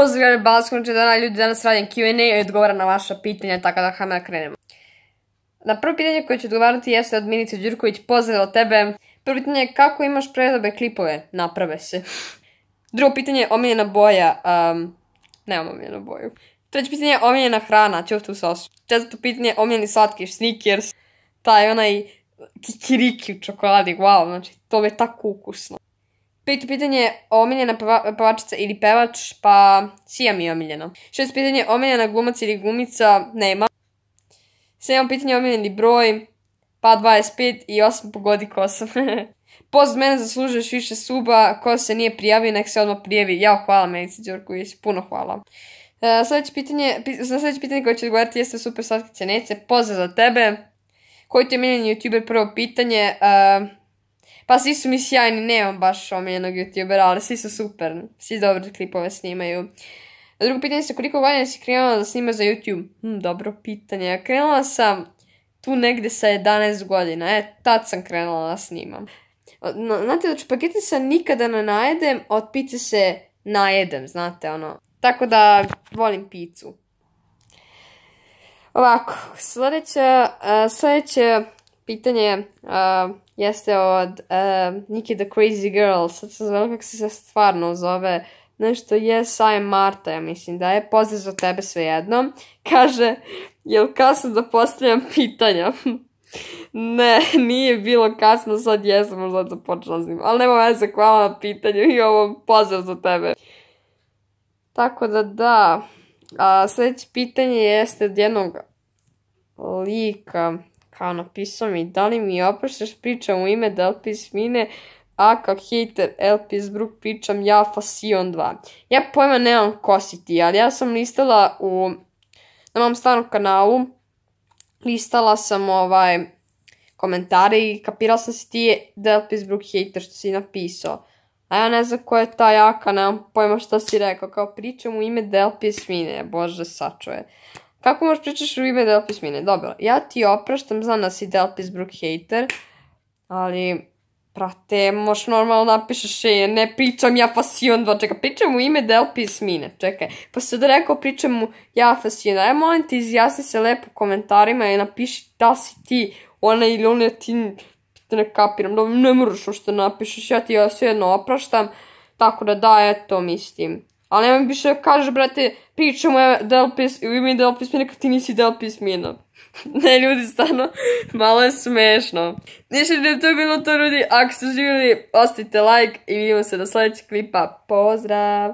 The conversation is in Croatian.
Pozdrav, Balskom, ljudi, danas radim Q&A i odgovaram na vaša pitanja, tako da hajme da krenemo. Na prvo pitanje koje ću odgovarati jeste od Milice Đurković, pozdrav od tebe. Prvo pitanje je kako imaš predobe klipove? Naprave se. Drugo pitanje je omiljena boja. Nemam omiljenu boju. Treće pitanje je omiljena hrana, ćuftu sosu. Četvrto pitanje je omiljeni slatkiš, Snickers. Taj onaj kikiriki u čokoladi, wow, znači to je tako ukusno. Peto pitanje je omiljena pevačica ili pevač, pa Sia mi je omiljena. Šesto pitanje je omiljena glumac ili glumica, nema. Sedmo pitanje je omiljeni broj, pa 25 i 8 pogodi ko sam. Post mene zaslužuješ više suba, ko se nije prijavio, nek se odmah prijavi. Jao, hvala Milici Đurković, puno hvala. Sljedeće pitanje koje ću odgovarati jeste super slatkice Nece, pozdrav za tebe. Koji ti je omiljeni youtuber? Prvo pitanje. Pa svi su mi sjajni, nemam baš omiljenog youtubera, ali svi su super, svi dobre klipove snimaju. Drugo pitanje se koliko godina si krenula da snima za YouTube? Dobro pitanje, krenula sam tu negdje sa 11 godina, tad sam krenula da snimam. Znate, od špageti nikada ne najedem, od pice se najedem, znate ono. Tako da volim picu. Ovako, sljedeće pitanje jeste od Nikki the Crazy Girl, sad se zove kako se stvarno zove, nešto Yes I am Marta, ja mislim da je, pozdrav za tebe svejedno. Kaže, jel kasno da postavljam pitanja? Ne, nije bilo kasno, sad jesam, možda započela s njim, ali nema veze, hvala na pitanju i ovo pozdrav za tebe. Tako da, sljedeće pitanje jeste od jednog lika, kao napisao mi, da li mi opraštaš, pričam u ime Delpis Mine, a kao hater Elpis Brook pričam ja Fasion 2. Ja pojma nemam ko si ti, ali ja sam listala na mom starom kanalu, listala sam komentare i kapirala sam si ti Delpis Brook hater što si napisao. A ja ne znam ko je ta jaka, nemam pojma što si rekao, kao pričam u ime Delpis Mine, bože sačuje. Kako možeš pričaš u ime Delpis Mine? Dobro, ja ti opraštam, znam da si Delpis Brook hater, ali, prate, možeš normalno napišeš, ne pričam ja Fasion 2, čekaj, pričam u ime Delpis Mine, čekaj, pa si da rekao pričam mu ja Fasion 2, molim ti izjasni se lepo u komentarima i napiši da si ti ona ili ona ti ne kapiram, da ne moraš što napišeš, ja ti jedno opraštam, tako da eto, mislim. Ali nemoj više kažeš, brate, pričam u ime Delpis Mine, kad ti nisi Delpis Mina. Ne, ljudi, stvarno, malo je smešno. Ništa da je to bilo to, ljudi, ako ste živjeli, ostavite like i vidimo se do sljedećeg klipa. Pozdrav!